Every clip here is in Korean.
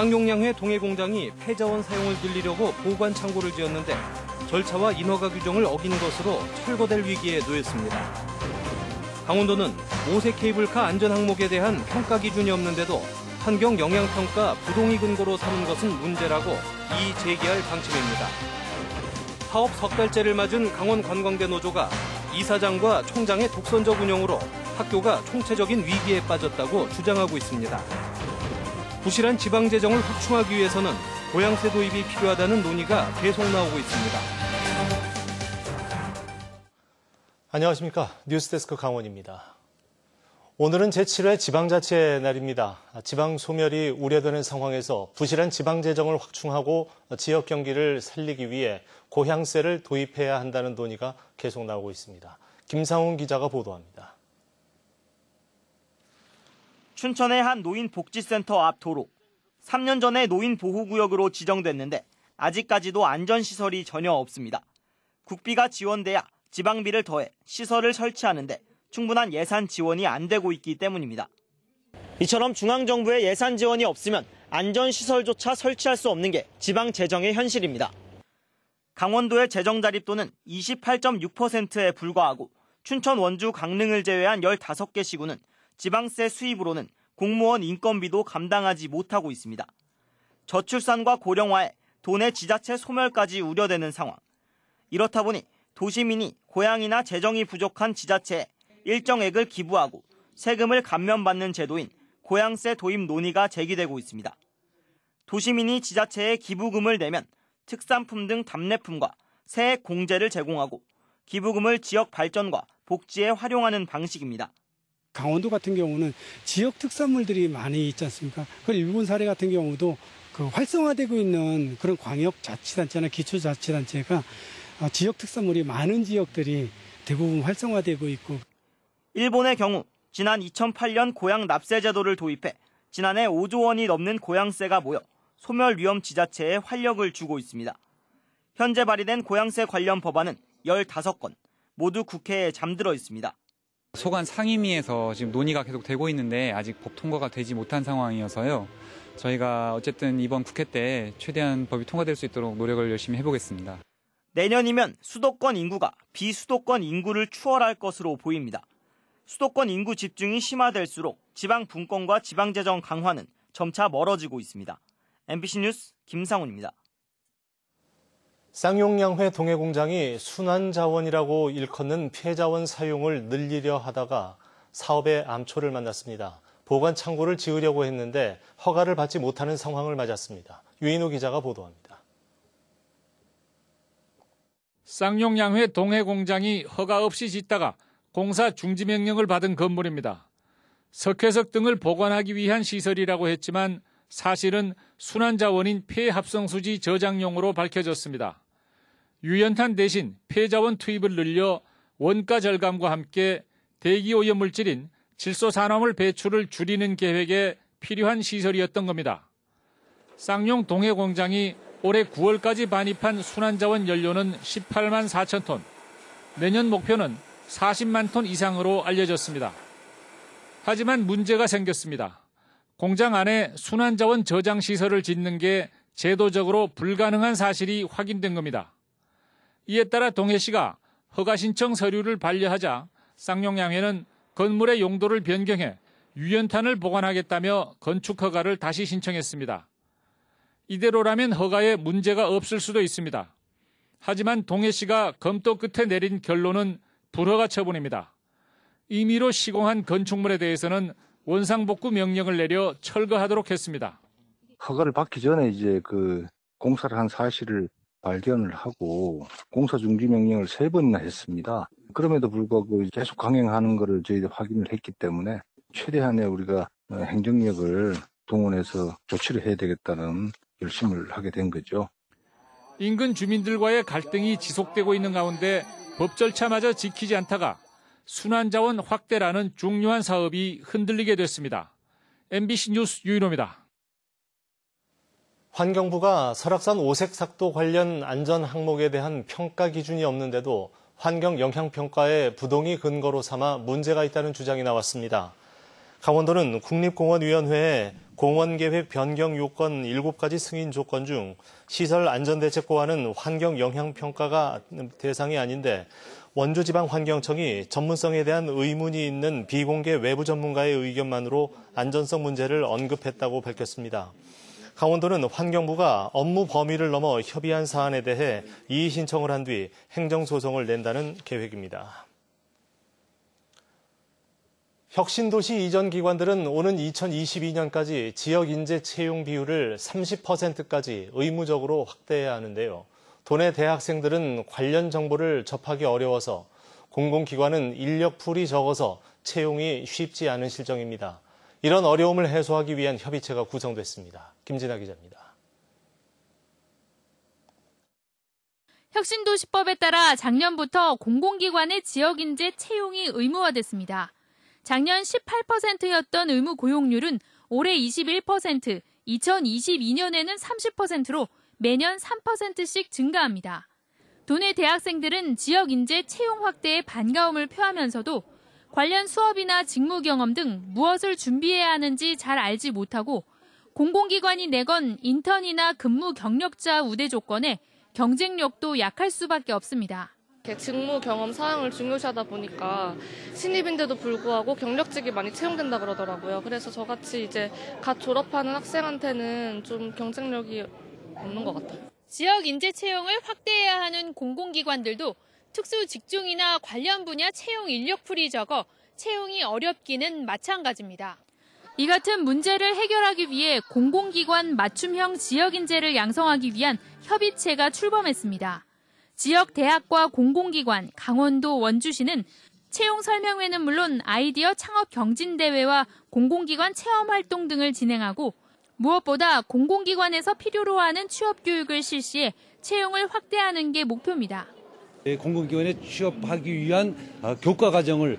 쌍용양회 동해공장이 폐자원 사용을 늘리려고 보관 창고를 지었는데 절차와 인허가 규정을 어긴 것으로 철거될 위기에 놓였습니다. 강원도는 모세 케이블카 안전 항목에 대한 평가 기준이 없는데도 환경 영향평가 부동의 근거로 삼은 것은 문제라고 이의 제기할 방침입니다. 사업 석 달째를 맞은 강원관광대 노조가 이사장과 총장의 독선적 운영으로 학교가 총체적인 위기에 빠졌다고 주장하고 있습니다. 부실한 지방재정을 확충하기 위해서는 고양세 도입이 필요하다는 논의가 계속 나오고 있습니다. 안녕하십니까. 뉴스데스크 강원입니다. 오늘은 제7회 지방자치의 날입니다. 지방 소멸이 우려되는 상황에서 부실한 지방재정을 확충하고 지역 경기를 살리기 위해 고향세를 도입해야 한다는 논의가 계속 나오고 있습니다. 김상훈 기자가 보도합니다. 춘천의 한 노인복지센터 앞 도로. 3년 전에 노인보호구역으로 지정됐는데 아직까지도 안전시설이 전혀 없습니다. 국비가 지원돼야 지방비를 더해 시설을 설치하는데 충분한 예산 지원이 안 되고 있기 때문입니다. 이처럼 중앙정부의 예산 지원이 없으면 안전시설조차 설치할 수 없는 게 지방재정의 현실입니다. 강원도의 재정 자립도는 28.6%에 불과하고 춘천, 원주, 강릉을 제외한 15개 시군은 지방세 수입으로는 공무원 인건비도 감당하지 못하고 있습니다. 저출산과 고령화에 도내 지자체 소멸까지 우려되는 상황. 이렇다 보니 도시민이 고향이나 재정이 부족한 지자체에 일정액을 기부하고 세금을 감면받는 제도인 고향세 도입 논의가 제기되고 있습니다. 도시민이 지자체에 기부금을 내면 특산품 등 답례품과 세액 공제를 제공하고 기부금을 지역 발전과 복지에 활용하는 방식입니다. 강원도 같은 경우는 지역 특산물들이 많이 있지 않습니까? 그 일본 사례 같은 경우도 그 활성화되고 있는 그런 광역자치단체나 기초자치단체가 지역 특산물이 많은 지역들이 대부분 활성화되고 있고. 일본의 경우 지난 2008년 고향 납세 제도를 도입해 지난해 5조 원이 넘는 고향세가 모여 소멸 위험 지자체에 활력을 주고 있습니다. 현재 발의된 고향세 관련 법안은 15건, 모두 국회에 잠들어 있습니다. 소관 상임위에서 지금 논의가 계속 되고 있는데 아직 법 통과가 되지 못한 상황이어서요. 저희가 어쨌든 이번 국회 때 최대한 법이 통과될 수 있도록 노력을 열심히 해보겠습니다. 내년이면 수도권 인구가 비수도권 인구를 추월할 것으로 보입니다. 수도권 인구 집중이 심화될수록 지방 분권과 지방재정 강화는 점차 멀어지고 있습니다. MBC 뉴스 김상훈입니다. 쌍용양회 동해공장이 순환자원이라고 일컫는 폐자원 사용을 늘리려 하다가 사업의 암초를 만났습니다. 보관 창고를 지으려고 했는데 허가를 받지 못하는 상황을 맞았습니다. 유인호 기자가 보도합니다. 쌍용양회 동해공장이 허가 없이 짓다가 공사 중지 명령을 받은 건물입니다. 석회석 등을 보관하기 위한 시설이라고 했지만 사실은 순환자원인 폐합성수지 저장용으로 밝혀졌습니다. 유연탄 대신 폐자원 투입을 늘려 원가 절감과 함께 대기오염물질인 질소산화물 배출을 줄이는 계획에 필요한 시설이었던 겁니다. 쌍용 동해공장이 올해 9월까지 반입한 순환자원 연료는 18만 4천 톤, 내년 목표는 40만 톤 이상으로 알려졌습니다. 하지만 문제가 생겼습니다. 공장 안에 순환자원 저장시설을 짓는 게 제도적으로 불가능한 사실이 확인된 겁니다. 이에 따라 동해시가 허가 신청 서류를 반려하자 쌍용양회는 건물의 용도를 변경해 유연탄을 보관하겠다며 건축 허가를 다시 신청했습니다. 이대로라면 허가에 문제가 없을 수도 있습니다. 하지만 동해시가 검토 끝에 내린 결론은 불허가 처분입니다. 임의로 시공한 건축물에 대해서는 원상복구 명령을 내려 철거하도록 했습니다. 허가를 받기 전에 이제 공사를 한 사실을 발견을 하고 공사 중지 명령을 3번이나 했습니다. 그럼에도 불구하고 계속 강행하는 것을 저희들 확인을 했기 때문에 최대한의 우리가 행정력을 동원해서 조치를 해야 되겠다는 결심을 하게 된 거죠. 인근 주민들과의 갈등이 지속되고 있는 가운데 법 절차마저 지키지 않다가 순환자원 확대라는 중요한 사업이 흔들리게 됐습니다. MBC 뉴스 유인호입니다. 환경부가 설악산 오색삭도 관련 안전 항목에 대한 평가 기준이 없는데도 환경 영향평가에 부동의 근거로 삼아 문제가 있다는 주장이 나왔습니다. 강원도는 국립공원위원회에 공원계획 변경 요건 7가지 승인 조건 중 시설 안전대책과는 환경영향평가가 대상이 아닌데 원주지방환경청이 전문성에 대한 의문이 있는 비공개 외부 전문가의 의견만으로 안전성 문제를 언급했다고 밝혔습니다. 강원도는 환경부가 업무 범위를 넘어 협의한 사안에 대해 이의 신청을 한 뒤 행정소송을 낸다는 계획입니다. 혁신도시 이전 기관들은 오는 2022년까지 지역 인재 채용 비율을 30%까지 의무적으로 확대해야 하는데요. 도내 대학생들은 관련 정보를 접하기 어려워서 공공기관은 인력풀이 적어서 채용이 쉽지 않은 실정입니다. 이런 어려움을 해소하기 위한 협의체가 구성됐습니다. 김진아 기자입니다. 혁신도시법에 따라 작년부터 공공기관의 지역인재 채용이 의무화됐습니다. 작년 18%였던 의무 고용률은 올해 21%, 2022년에는 30%로 매년 3%씩 증가합니다. 도내 대학생들은 지역 인재 채용 확대에 반가움을 표하면서도 관련 수업이나 직무 경험 등 무엇을 준비해야 하는지 잘 알지 못하고 공공기관이 내건 인턴이나 근무 경력자 우대 조건에 경쟁력도 약할 수밖에 없습니다. 직무 경험 사항을 중요시하다 보니까 신입인데도 불구하고 경력직이 많이 채용된다 그러더라고요. 그래서 저같이 이제 갓 졸업하는 학생한테는 좀 경쟁력이 없는 것 같아요. 지역 인재 채용을 확대해야 하는 공공기관들도 특수 직종이나 관련 분야 채용 인력풀이 적어 채용이 어렵기는 마찬가지입니다. 이 같은 문제를 해결하기 위해 공공기관 맞춤형 지역 인재를 양성하기 위한 협의체가 출범했습니다. 지역 대학과 공공기관, 강원도 원주시는 채용 설명회는 물론 아이디어 창업 경진대회와 공공기관 체험활동 등을 진행하고 무엇보다 공공기관에서 필요로 하는 취업교육을 실시해 채용을 확대하는 게 목표입니다. 공공기관에 취업하기 위한 교과과정을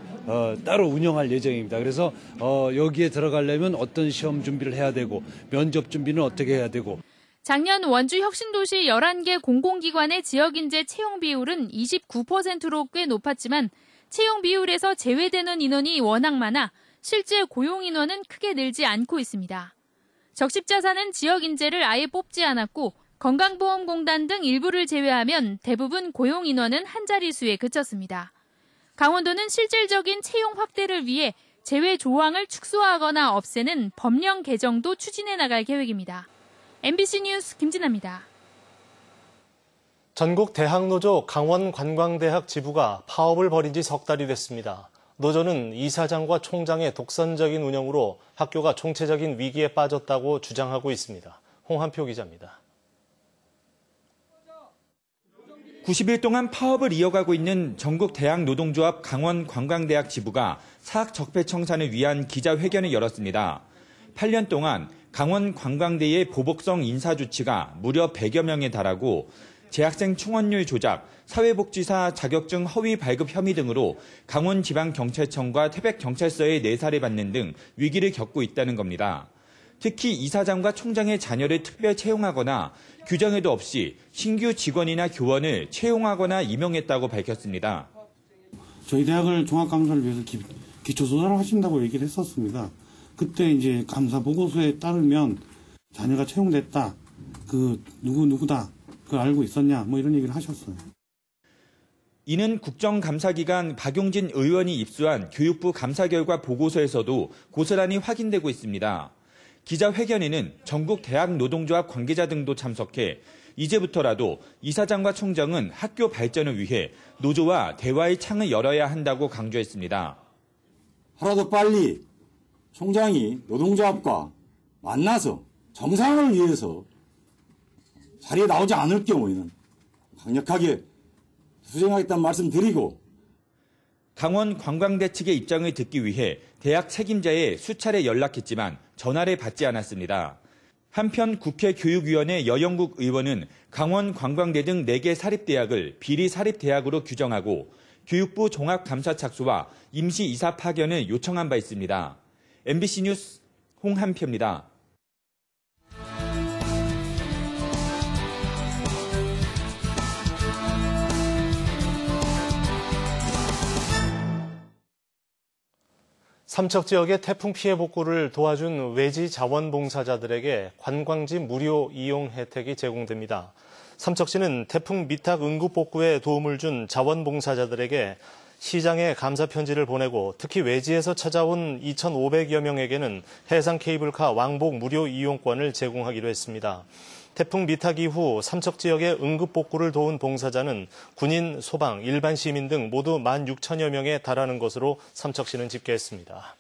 따로 운영할 예정입니다. 그래서 여기에 들어가려면 어떤 시험 준비를 해야 되고 면접 준비는 어떻게 해야 되고. 작년 원주 혁신도시 11개 공공기관의 지역인재 채용 비율은 29%로 꽤 높았지만 채용 비율에서 제외되는 인원이 워낙 많아 실제 고용 인원은 크게 늘지 않고 있습니다. 적십자사는 지역 인재를 아예 뽑지 않았고 건강보험공단 등 일부를 제외하면 대부분 고용 인원은 한 자릿수에 그쳤습니다. 강원도는 실질적인 채용 확대를 위해 제외 조항을 축소하거나 없애는 법령 개정도 추진해 나갈 계획입니다. MBC 뉴스 김진아입니다. 전국 대학노조 강원관광대학 지부가 파업을 벌인 지 석 달이 됐습니다. 노조는 이사장과 총장의 독선적인 운영으로 학교가 총체적인 위기에 빠졌다고 주장하고 있습니다. 홍한표 기자입니다. 90일 동안 파업을 이어가고 있는 전국 대학노동조합 강원관광대학 지부가 사학 적폐 청산을 위한 기자회견을 열었습니다. 8년 동안 강원관광대의 보복성 인사조치가 무려 100여 명에 달하고 재학생 충원율 조작, 사회복지사 자격증 허위 발급 혐의 등으로 강원지방경찰청과 태백경찰서에 내사를 받는 등 위기를 겪고 있다는 겁니다. 특히 이사장과 총장의 자녀를 특별 채용하거나 규정에도 없이 신규 직원이나 교원을 채용하거나 임용했다고 밝혔습니다. 저희 대학을 종합감사를 위해서 기초조사를 하신다고 얘기를 했었습니다. 그때 이제 감사 보고서에 따르면 자녀가 채용됐다. 누구다. 그걸 알고 있었냐. 뭐 이런 얘기를 하셨어요. 이는 국정감사기간 박용진 의원이 입수한 교육부 감사 결과 보고서에서도 고스란히 확인되고 있습니다. 기자회견에는 전국 대학노동조합 관계자 등도 참석해 이제부터라도 이사장과 총장은 학교 발전을 위해 노조와 대화의 창을 열어야 한다고 강조했습니다. 하루도 빨리 총장이 노동조합과 만나서 정상을 위해서 자리에 나오지 않을 경우에는 강력하게 수정하겠다는 말씀 드리고, 강원관광대 측의 입장을 듣기 위해 대학 책임자에 수차례 연락했지만 전화를 받지 않았습니다. 한편 국회 교육위원회 여영국 의원은 강원관광대 등 4개 사립대학을 비리 사립대학으로 규정하고 교육부 종합감사 착수와 임시 이사 파견을 요청한 바 있습니다. MBC 뉴스 홍한표입니다. 삼척 지역의 태풍 피해 복구를 도와준 외지 자원봉사자들에게 관광지 무료 이용 혜택이 제공됩니다. 삼척시는 태풍 미탁 응급 복구에 도움을 준 자원봉사자들에게 시장에 감사 편지를 보내고 특히 외지에서 찾아온 2,500여 명에게는 해상 케이블카 왕복 무료 이용권을 제공하기로 했습니다. 태풍 미탁 이후 삼척 지역의 응급 복구를 도운 봉사자는 군인, 소방, 일반 시민 등 모두 16,000여 명에 달하는 것으로 삼척시는 집계했습니다.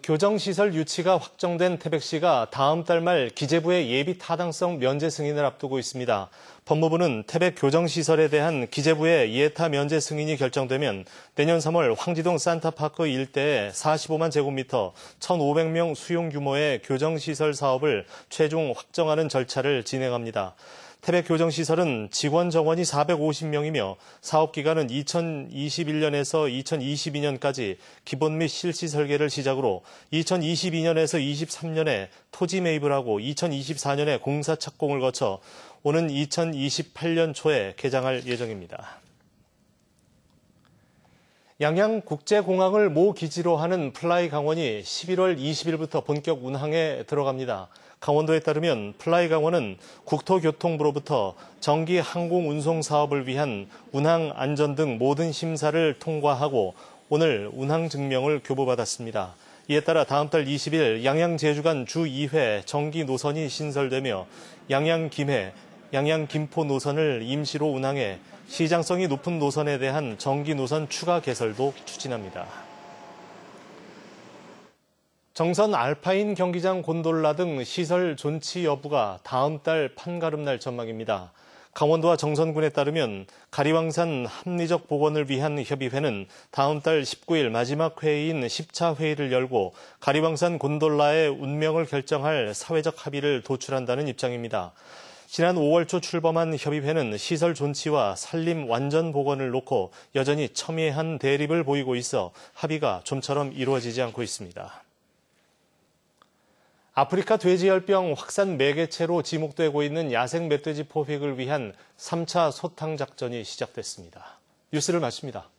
교정시설 유치가 확정된 태백시가 다음 달 말 기재부의 예비 타당성 면제 승인을 앞두고 있습니다. 법무부는 태백 교정시설에 대한 기재부의 예타 면제 승인이 결정되면 내년 3월 황지동 산타파크 일대에 45만 제곱미터 1,500명 수용 규모의 교정시설 사업을 최종 확정하는 절차를 진행합니다. 태백 교정시설은 직원 정원이 450명이며 사업기간은 2021년에서 2022년까지 기본 및 실시 설계를 시작으로 2022년에서 23년에 토지 매입을 하고 2024년에 공사 착공을 거쳐 오는 2028년 초에 개장할 예정입니다. 양양국제공항을 모 기지로 하는 플라이 강원이 11월 20일부터 본격 운항에 들어갑니다. 강원도에 따르면 플라이 강원은 국토교통부로부터 정기 항공 운송 사업을 위한 운항 안전 등 모든 심사를 통과하고 오늘 운항 증명을 교부받았습니다. 이에 따라 다음 달 20일 양양 제주 간 주 2회 정기 노선이 신설되며 양양 김해, 양양 김포 노선을 임시로 운항해 시장성이 높은 노선에 대한 정기 노선 추가 개설도 추진합니다. 정선 알파인 경기장 곤돌라 등 시설 존치 여부가 다음 달 판가름날 전망입니다. 강원도와 정선군에 따르면 가리왕산 합리적 복원을 위한 협의회는 다음 달 19일 마지막 회의인 10차 회의를 열고 가리왕산 곤돌라의 운명을 결정할 사회적 합의를 도출한다는 입장입니다. 지난 5월 초 출범한 협의회는 시설 존치와 산림 완전 복원을 놓고 여전히 첨예한 대립을 보이고 있어 합의가 좀처럼 이루어지지 않고 있습니다. 아프리카 돼지열병 확산 매개체로 지목되고 있는 야생 멧돼지 포획을 위한 3차 소탕 작전이 시작됐습니다. 뉴스를 마칩니다.